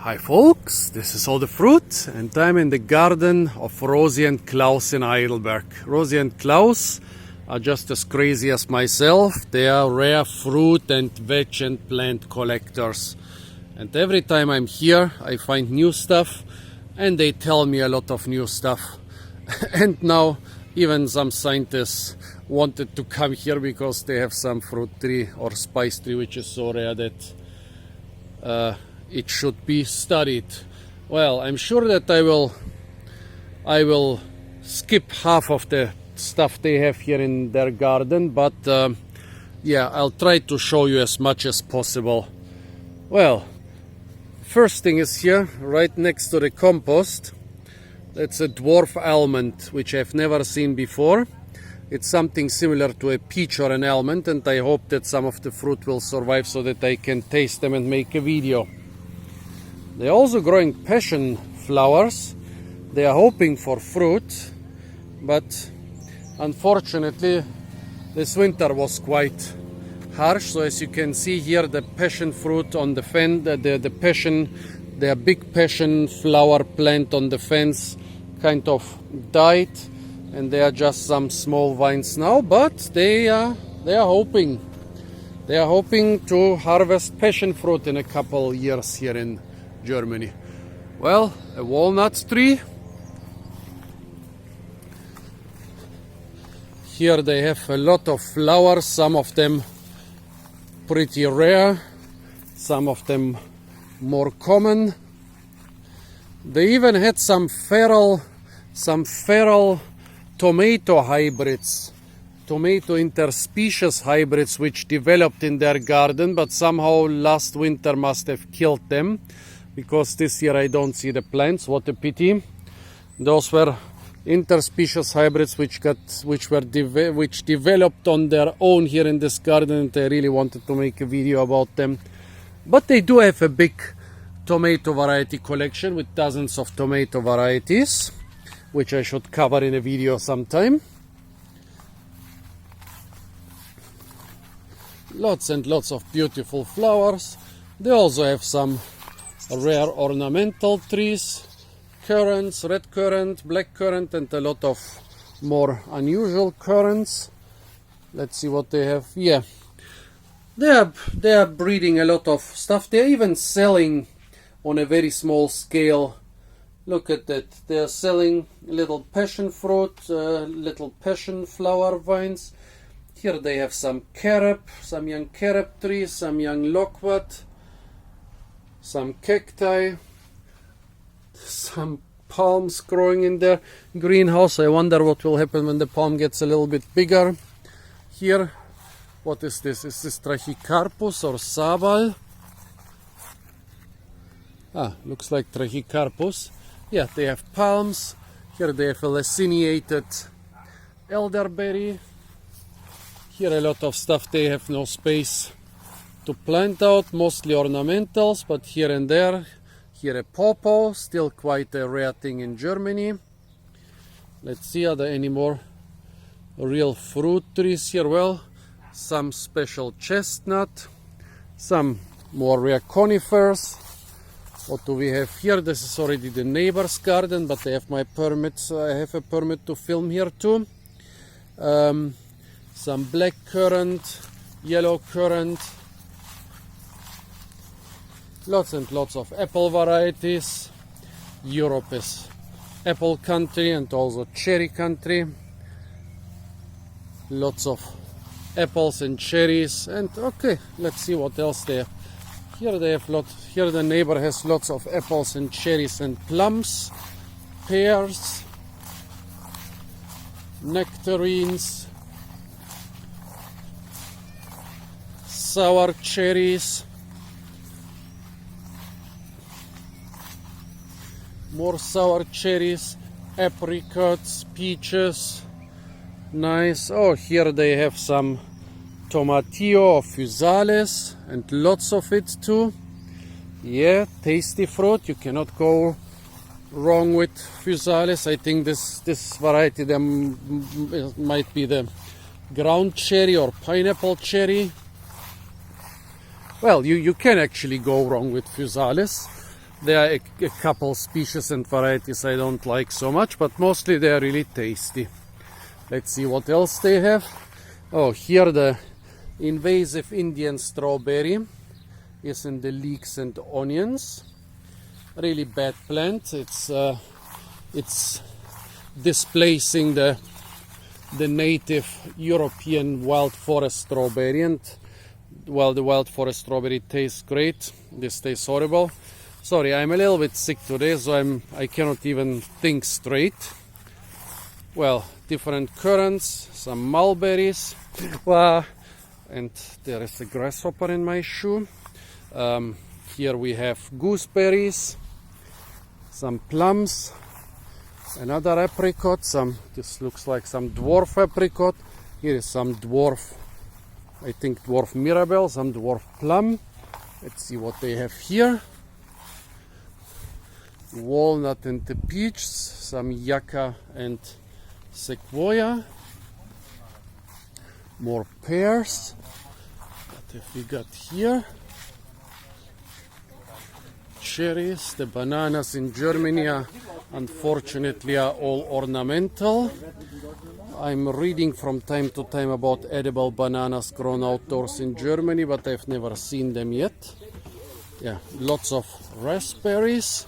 Hi folks, this is all the fruit and I'm in the garden of Rosie and Klaus in Heidelberg. Rosie and Klaus are just as crazy as myself. They are rare fruit and veg and plant collectors. And every time I'm here I find new stuff and they tell me a lot of new stuff. And now even some scientists wanted to come here because they have some fruit tree or spice tree which is so rare that it should be studied. Well, I'm sure that I will skip half of the stuff they have here in their garden, but yeah, I'll try to show you as much as possible. Well, first thing is here, right next to the compost. That's a dwarf almond, which I've never seen before. It's something similar to a peach or an almond, and I hope that some of the fruit will survive so that I can taste them and make a video. They're also growing passion flowers. They are hoping for fruit, but unfortunately this winter was quite harsh. So as you can see here, the passion fruit on the fence, the big passion flower plant on the fence kind of died, and there are just some small vines now, but they are hoping to harvest passion fruit in a couple years here in Germany. Well, a walnut tree. Here they have a lot of flowers, some of them pretty rare, some of them more common. They even had some feral tomato hybrids, tomato interspecies hybrids, which developed in their garden, but somehow last winter must have killed them, because this year I don't see the plants. What a pity. Those were interspecies hybrids which developed on their own here in this garden, and I really wanted to make a video about them. But they do have a big tomato variety collection with dozens of tomato varieties, which I should cover in a video sometime. Lots and lots of beautiful flowers. They also have some rare ornamental trees, currants, red currant, black currant, and a lot of more unusual currants. Let's see what they have. Yeah, they are breeding a lot of stuff. They're even selling on a very small scale. Look at that. They're selling little passion fruit, little passion flower vines. Here they have some carob, some young carob trees, some young loquat, some cacti, some palms growing in their greenhouse. I wonder what will happen when the palm gets a little bit bigger. Here, what is this? Is this Trachycarpus or Sabal? Looks like Trachycarpus. Yeah, they have palms. Here they have a laciniated elderberry. Here a lot of stuff they have no space to plant out, mostly ornamentals, but here and there. Here a pawpaw, still quite a rare thing in Germany. Let's see, are there any more real fruit trees here? Well, some special chestnut, some more rare conifers. What do we have here? This is already the neighbor's garden, but I have my permit. I have a permit to film here too. Some black currant, yellow currant. Lots and lots of apple varieties. Europe is apple country and also cherry country. Lots of apples and cherries. And okay, let's see what else they have. Here they have lots. Here the neighbor has lots of apples and cherries and plums, pears, nectarines, sour cherries, more sour cherries, apricots, peaches. Nice. Oh, here they have some tomatillo or physalis, and lots of it too. Yeah, tasty fruit. You cannot go wrong with physalis. I think this variety might be the ground cherry or pineapple cherry. Well, you can actually go wrong with physalis. There are a couple species and varieties I don't like so much, but mostly they are really tasty. Let's see what else they have. Oh, here the invasive Indian strawberry is in the leeks and onions. Really bad plant. It's displacing the native European wild forest strawberry, and well, the wild forest strawberry tastes great. This tastes horrible. Sorry, I'm a little bit sick today, so I cannot even think straight. Well, different currants, some mulberries. Well, and there is a grasshopper in my shoe. Here we have gooseberries, some plums, another apricot. This looks like some dwarf apricot. Here is some dwarf, I think dwarf mirabelle, some dwarf plum. Let's see what they have here. Walnut and the peach, some yucca and sequoia. More pears. What have we got here? Cherries. The bananas in Germany unfortunately are all ornamental. I'm reading from time to time about edible bananas grown outdoors in Germany, but I've never seen them yet. Yeah, lots of raspberries.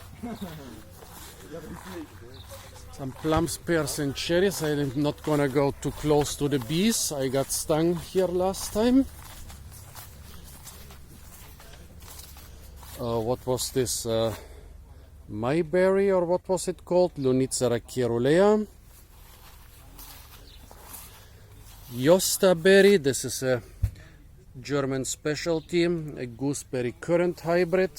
Some plums, pears and cherries. I'm not gonna go too close to the bees. I got stung here last time. What was this? Mayberry, or what was it called? Lunicera caerulea. Jostaberry. This is a German specialty, a gooseberry currant hybrid.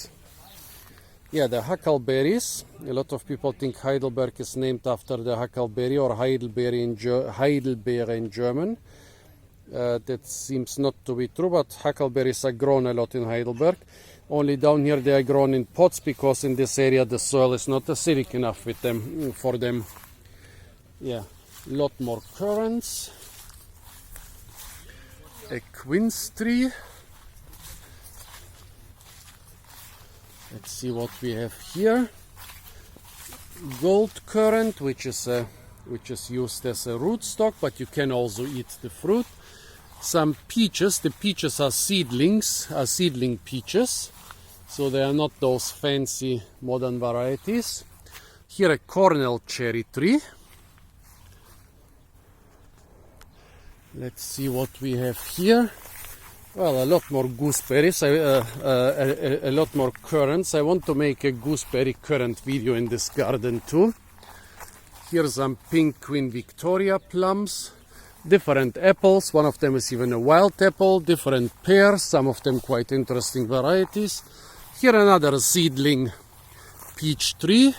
Yeah, the huckleberries. A lot of people think Heidelberg is named after the huckleberry, or Heidelbeere in German. That seems not to be true, but huckleberries are grown a lot in Heidelberg. Only down here they are grown in pots, because in this area the soil is not acidic enough for them. Yeah, a lot more currants. A quince tree. Let's see what we have here. Gold currant, which is used as a rootstock, but you can also eat the fruit. Some peaches. The peaches are seedling peaches, so they are not those fancy modern varieties. Here a Cornell cherry tree. Let's see what we have here. Well, a lot more gooseberries, a lot more currants. I want to make a gooseberry currant video in this garden too. Here's some pink Queen Victoria plums. Different apples, one of them is even a wild apple. Different pears, some of them quite interesting varieties. Here another seedling peach tree.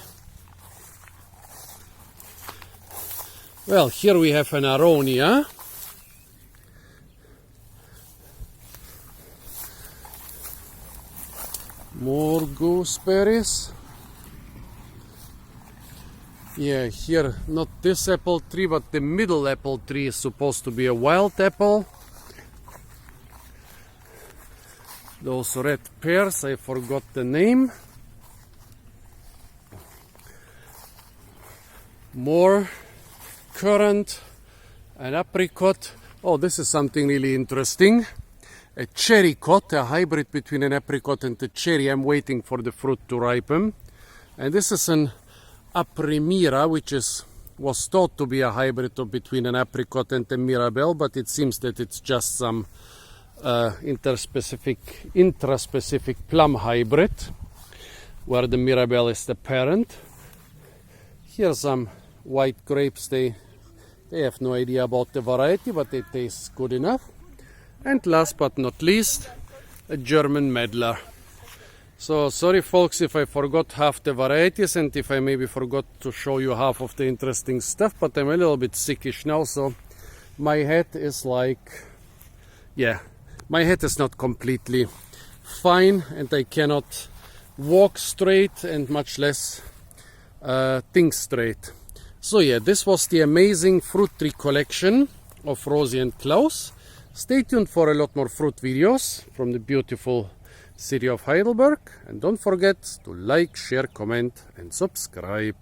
Well, here we have an aronia. More gooseberries. Yeah, here not this apple tree, but the middle apple tree is supposed to be a wild apple. Those red pears, I forgot the name. More currant and apricot. Oh, this is something really interesting. A cherrycot, a hybrid between an apricot and a cherry. I'm waiting for the fruit to ripen. And this is an Aprimira, which was thought to be a hybrid between an apricot and a mirabelle, but it seems that it's just some intraspecific plum hybrid, where the mirabelle is the parent. Here are some white grapes. They have no idea about the variety, but they taste good enough. And last but not least, a German medlar. So sorry folks if I forgot half the varieties, and if I maybe forgot to show you half of the interesting stuff, but I'm a little bit sickish now, so my head is like, yeah, my head is not completely fine, and I cannot walk straight and much less think straight. So yeah, this was the amazing fruit tree collection of Rosie and Klaus. Stay tuned for a lot more fruit videos from the beautiful city of Heidelberg. And don't forget to like, share, comment and subscribe.